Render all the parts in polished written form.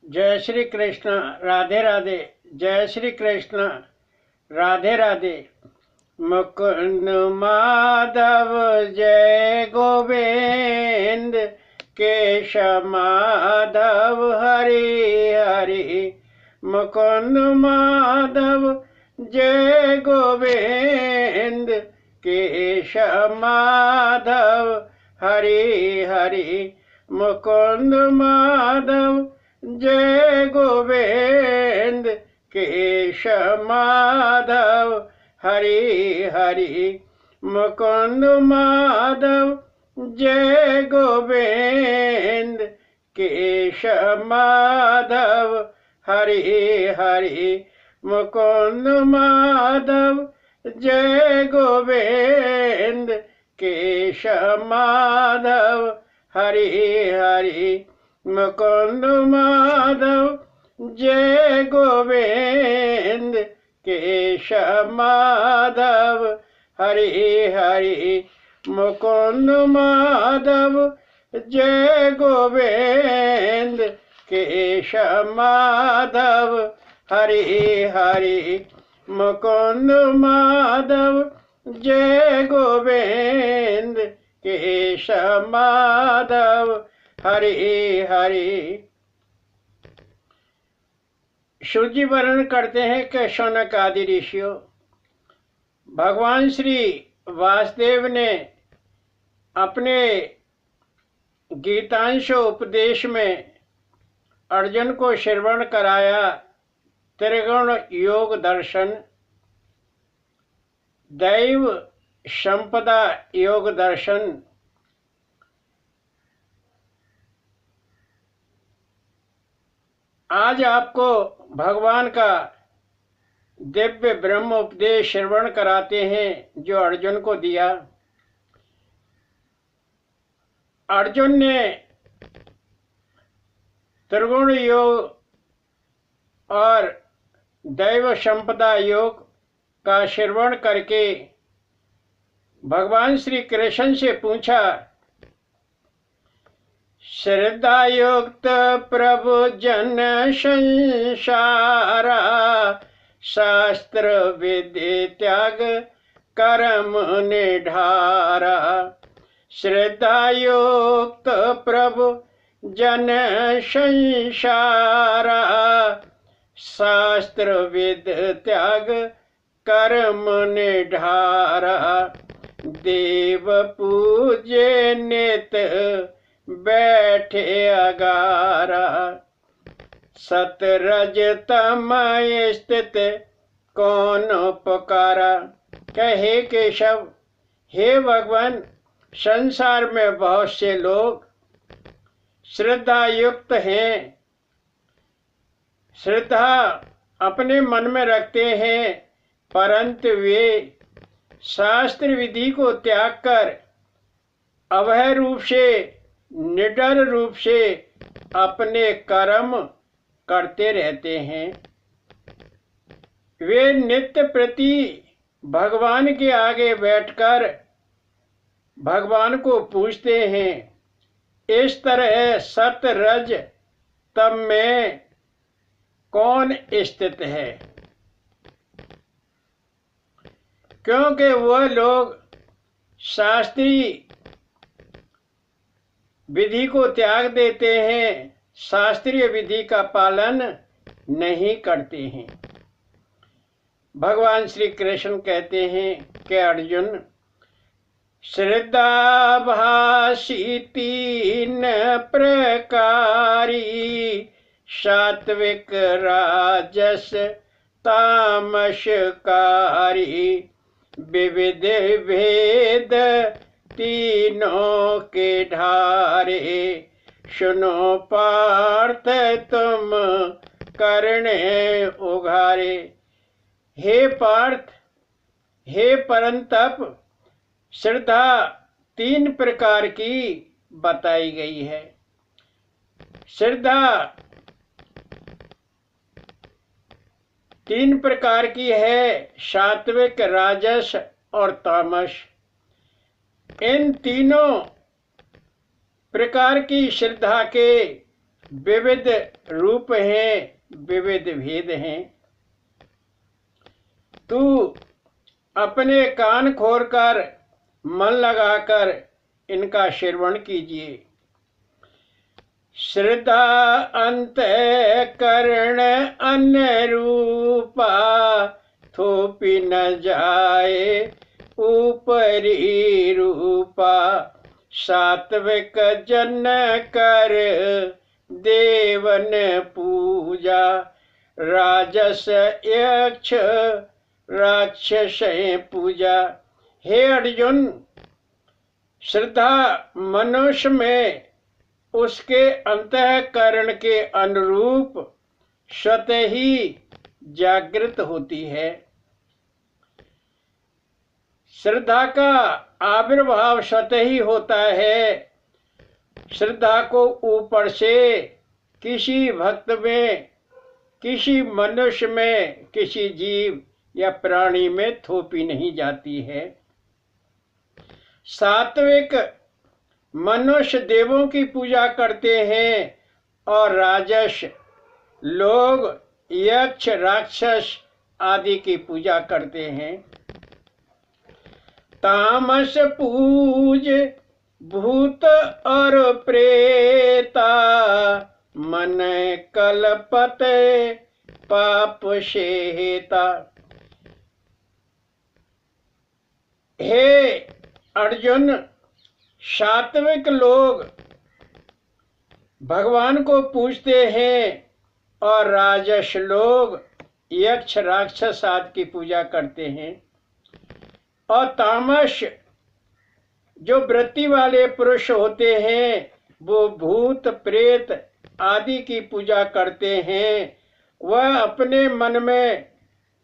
जय श्री कृष्ण। राधे राधे। जय श्री कृष्ण। राधे राधे। मुकुंद माधव जय गोविंद, केशव माधव हरि हरि। मुकुंद माधव जय गोविंद, केशव माधव हरि हरि। मुकुंद माधव जय गोविंद, केशव माधव हरि हरि। मुकुंद माधव जय गोविंद, केशव माधव हरि हरि। मुकुंद माधव जय गोविंद, केशव माधव हरि हरि। मुकुंद माधव जय गोविंद, केशव माधव हरि हरि। मुकुंद माधव जय गोविंद, केशव माधव हरि हरि। मुकुंद माधव जय गोविंद, केशव माधव हरि हरि। शुद्धि वर्णन करते हैं कि शौनक आदि ऋषियों, भगवान श्री वासुदेव ने अपने गीतांश उपदेश में अर्जुन को श्रवण कराया त्रिगुण योग दर्शन, दैव संपदा योग दर्शन, आज आपको भगवान का दिव्य ब्रह्म उपदेश श्रवण कराते हैं जो अर्जुन को दिया। अर्जुन ने त्रिगुण योग और दैव संपदा योग का श्रवण करके भगवान श्री कृष्ण से पूछा, श्रद्धा युक्त प्रभु जन संसारा, शास्त्र विधि त्याग कर्म निढारा। श्रद्धा युक्त प्रभु जन संसारा, शास्त्र विधि त्याग कर्म निढारा। देव पूजे नित बैठे अगारा, सतरज तमय स्थित कौन पुकारा। कहे केशव, हे भगवान, संसार में बहुत से लोग श्रद्धा युक्त हैं, श्रद्धा अपने मन में रखते हैं, परंतु वे शास्त्र विधि को त्याग कर अभय रूप से, निडर रूप से अपने कर्म करते रहते हैं। वे नित्य प्रति भगवान के आगे बैठकर भगवान को पूजते हैं। इस तरह सत रज तम में कौन स्थित है? क्योंकि वह लोग शास्त्रीय विधि को त्याग देते हैं, शास्त्रीय विधि का पालन नहीं करते हैं। भगवान श्री कृष्ण कहते हैं कि अर्जुन, श्रद्धा भाषी तीन प्रकारी, सात्विक राजस तामसकारी। विविध भेद तीनों के ढारे, सुनो पार्थ तुम करने उघारे। हे पार्थ, हे परंतप, श्रद्धा तीन प्रकार की बताई गई है। श्रद्धा तीन प्रकार की है, सात्विक, राजस और तामस। इन तीनों प्रकार की श्रद्धा के विविध रूप हैं, विविध भेद हैं। तू अपने कान खोलकर मन लगाकर इनका श्रवण कीजिए। श्रद्धा अंतःकरण अनुरूपा, थोपी न जाए ऊपरी रूपा। सात्विक जन कर देवन पूजा, राजस यक्ष राक्षस पूजा। हे अर्जुन, श्रद्धा मनुष्य में उसके अंतःकरण के अनुरूप स्वतः ही जागृत होती है। श्रद्धा का आविर्भाव स्वतः ही होता है। श्रद्धा को ऊपर से किसी भक्त में, किसी मनुष्य में, किसी जीव या प्राणी में थोपी नहीं जाती है। सात्विक मनुष्य देवों की पूजा करते हैं और राजस लोग यक्ष राक्षस आदि की पूजा करते हैं। तामस पूज भूत और प्रेता, मन कलपत पाप शेता। हे अर्जुन, सात्विक लोग भगवान को पूजते हैं और राजस लोग यक्ष राक्षस आदि की पूजा करते हैं। और तामस जो वृत्ति वाले पुरुष होते हैं वो भूत प्रेत आदि की पूजा करते हैं। वह अपने मन में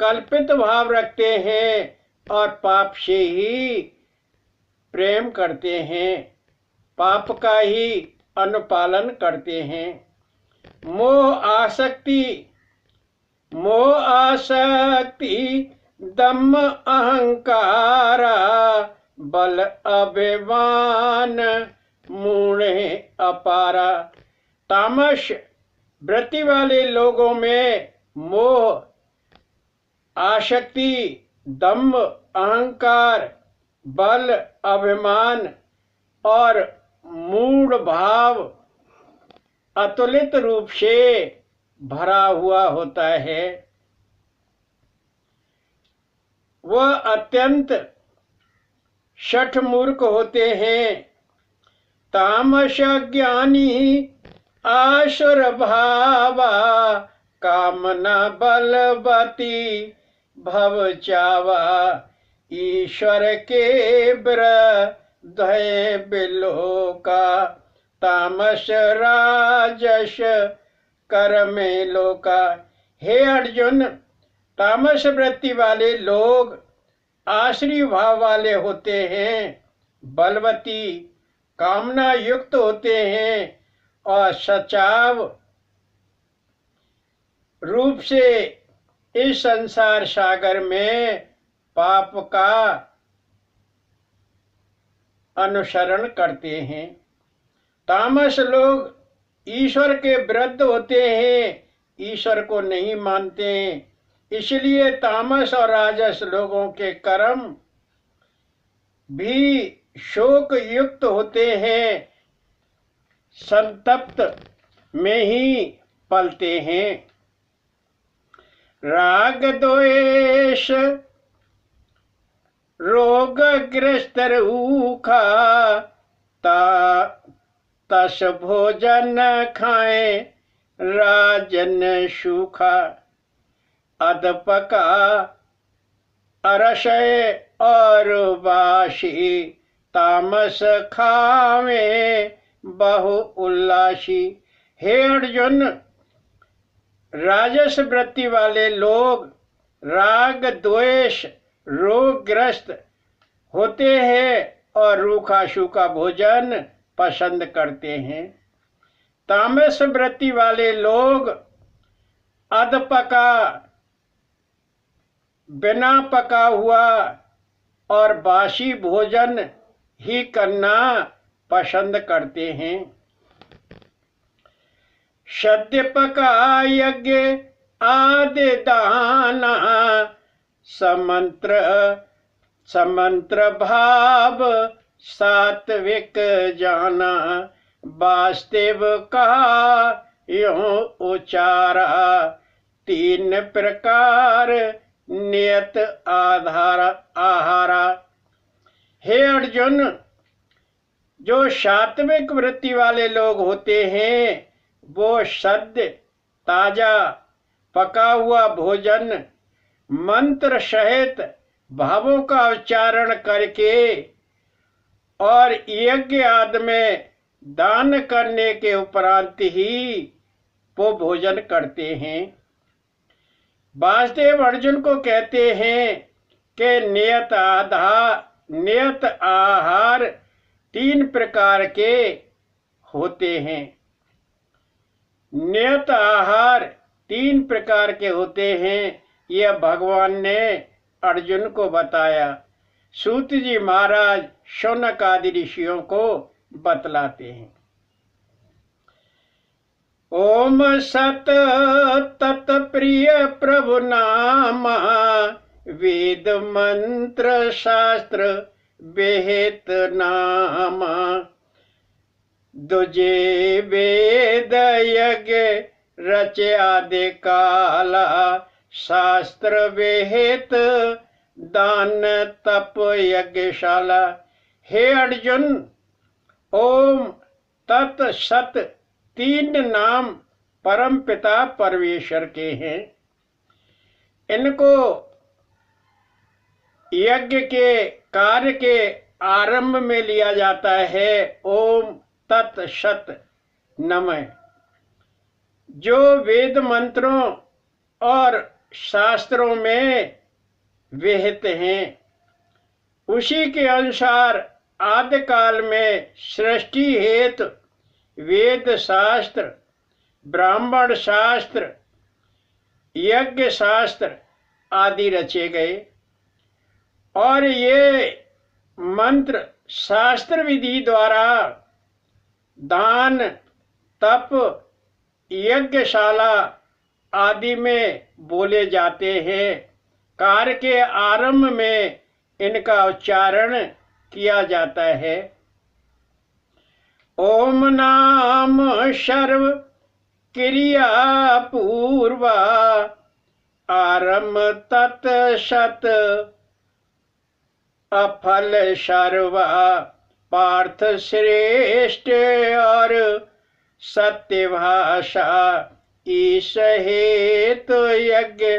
कल्पित भाव रखते हैं और पाप से ही प्रेम करते हैं, पाप का ही अनुपालन करते हैं। मोह आसक्ति दम्भ अहंकारा, बल अभिमान मूढ़े अपारा। तामस वृत्ति वाले लोगों में मोह, आसक्ति, दम्भ, अहंकार, बल, अभिमान और मूढ़ भाव अतुलित रूप से भरा हुआ होता है। वह अत्यंत शठ मूर्ख होते हैं। तामस ज्ञानी आसुर भावा, कामना बलवती भव चावा। ईश्वर के हृदय बिलोका, तामस राजस कर में लोका। हे अर्जुन, तामस वृत्ति वाले लोग आश्रय भाव वाले होते हैं, बलवती कामना युक्त होते हैं और सचाव रूप से इस संसार सागर में पाप का अनुसरण करते हैं। तामस लोग ईश्वर के विरुद्ध होते हैं, ईश्वर को नहीं मानते। इसलिए तामस और राजस लोगों के कर्म भी शोक युक्त होते हैं, संतप्त में ही पलते हैं। राग द्वेष रोगग्रस्त रूखा, तस भोजन खाए राजन सूखा। अधपका अरसय और वाशी, तामस खावे बहु उल्लासी। हे अर्जुन, राजस वृत्ति वाले लोग राग द्वेष रोगग्रस्त होते हैं और रूखा सूखा भोजन पसंद करते हैं। तामस वृत्ति वाले लोग अधपका, बिना पका हुआ और बासी भोजन ही करना पसंद करते हैं। सद्य पका यज्ञ आदि दाना, समंत्र समंत्र भाव सात्विक जाना, वास्तव का यों उचारा, तीन प्रकार नियत आहारा। हे अर्जुन, जो सात्विक वृत्ति वाले लोग होते हैं वो सद्य ताजा पका हुआ भोजन मंत्र सहित भावों का उच्चारण करके और यज्ञ आदि में दान करने के उपरांत ही वो भोजन करते हैं। वासुदेव अर्जुन को कहते हैं कि नियत आहार तीन प्रकार के होते हैं। नियत आहार तीन प्रकार के होते हैं, यह भगवान ने अर्जुन को बताया। सूत जी महाराज शौनक आदि ऋषियों को बतलाते हैं। ओम सत तत् प्रिय प्रभु नामा, वेद मंत्र शास्त्र बेहत नामा, दुजे वेद यज्ञ रचे आदि काला, शास्त्र वेहत दान तप यज्ञशाला। हे अर्जुन, ओम तत् सत तीन नाम परम पिता परमेश्वर के हैं। इनको यज्ञ के कार्य के आरंभ में लिया जाता है। ओम तत् सत नमः, जो वेद मंत्रों और शास्त्रों में विहित हैं, उसी के अनुसार आदि काल में सृष्टि हेतु वेद शास्त्र, ब्राह्मण शास्त्र, यज्ञ शास्त्र आदि रचे गए और ये मंत्र शास्त्र विधि द्वारा दान तप यज्ञशाला आदि में बोले जाते हैं। कार्य के आरंभ में इनका उच्चारण किया जाता है। ओम नाम सर्व क्रिया पूर्वा, आरंभ तत् सत अफल सर्वा, पार्थ श्रेष्ठ और सत्य भाषा, ईश हेतु यज्ञ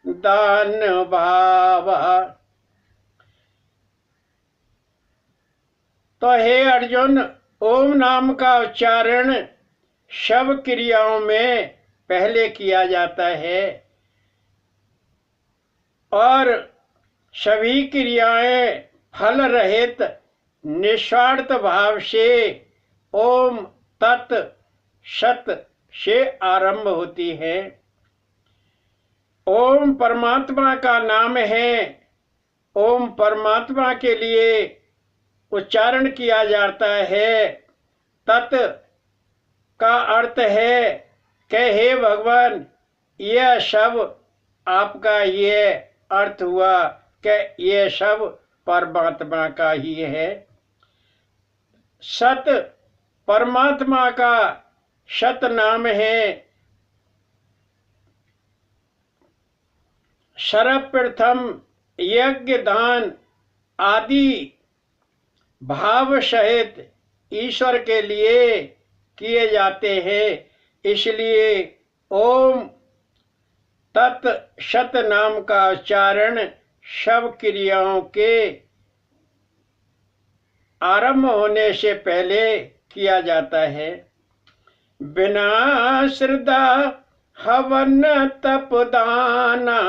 दान भावा। तो हे अर्जुन, ओम नाम का उच्चारण सब क्रियाओं में पहले किया जाता है और सभी क्रियाएं फल रहित निस्वार्थ भाव से ओम तत् सत से आरंभ होती है। ओम परमात्मा का नाम है। ओम परमात्मा के लिए उच्चारण किया जाता है। तत् का अर्थ है कि हे भगवान, यह सब आपका ये अर्थ हुआ कि ये सब परमात्मा का ही है। सत परमात्मा का सत नाम है। सर्वप्रथम यज्ञ दान आदि भाव सहित ईश्वर के लिए किए जाते हैं। इसलिए ओम तत् सत नाम का उच्चारण सब क्रियाओं के आरंभ होने से पहले किया जाता है। बिना श्रद्धा हवन तप दाना,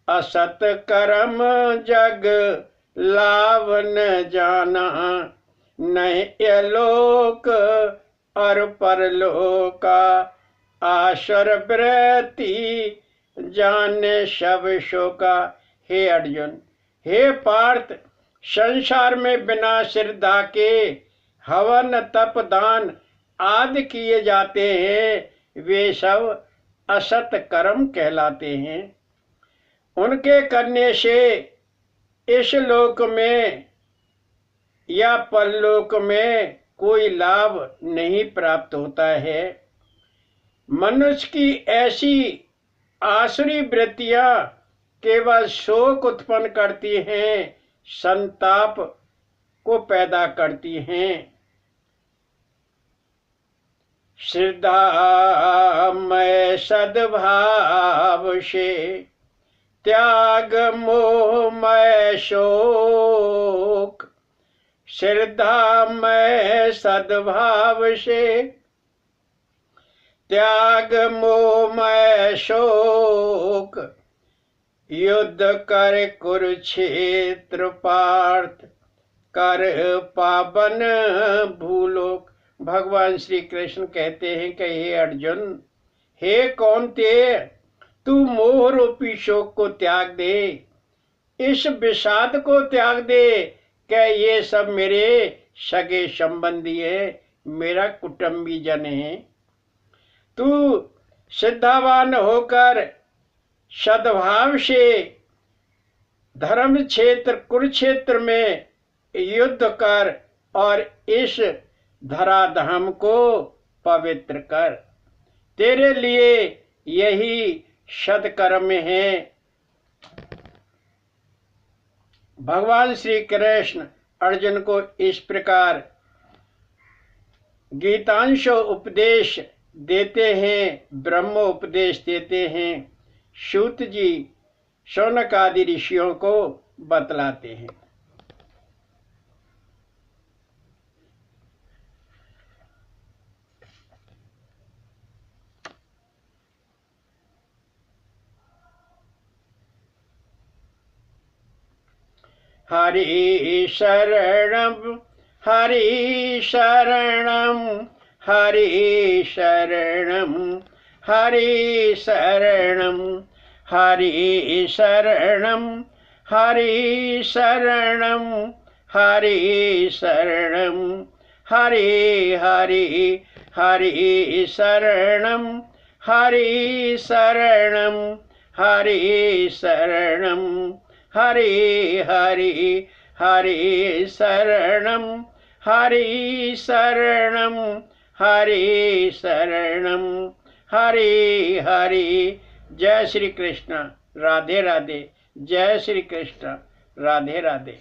असत कर्म जग लाभ न जाना, नहीं लोक और परलोका, आशर व्रति जाने सब शोका। हे अर्जुन, हे पार्थ, संसार में बिना श्रद्धा के हवन तप दान आदि किए जाते हैं वे सब असत कर्म कहलाते हैं। उनके करने से इस लोक में या परलोक में कोई लाभ नहीं प्राप्त होता है। मनुष्य की ऐसी आसुरी वृत्तियां केवल शोक उत्पन्न करती हैं, संताप को पैदा करती हैं। श्रद्धा में सद्भाव से त्याग मोह में शोक, श्रद्धा में सद्भाव से त्याग मोह में शोक, युद्ध कर कुरुक्षेत्र पार्थ कर पावन भूलोक। भगवान श्री कृष्ण कहते हैं कि हे अर्जुन, हे कौन्तेय, तू मोह रूपी शोक को त्याग दे, इस विषाद को त्याग दे कि ये सब मेरे सगे संबंधी है, मेरा कुटुंबी जन है। तू श्रद्धावान होकर सद्भाव से धर्म क्षेत्र कुरुक्षेत्र में युद्ध कर और इस धराधाम को पवित्र कर। तेरे लिए यही सत्कर्म है। भगवान श्री कृष्ण अर्जुन को इस प्रकार गीतांश उपदेश देते हैं, ब्रह्म उपदेश देते हैं। सूत जी शौनक आदि ऋषियों को बतलाते हैं। हरि शरणम हरि शरणम हरि शरणम हरि शरणम हरि शरणम हरि शरणम हरि शरणम हरि हरि हरि शरणम हरि शरणम हरि शरणम हरि हरि हरि शरणम हरि शरणम हरि शरणम हरि हरि। जय श्री कृष्ण। राधे राधे। जय श्री कृष्ण। राधे राधे।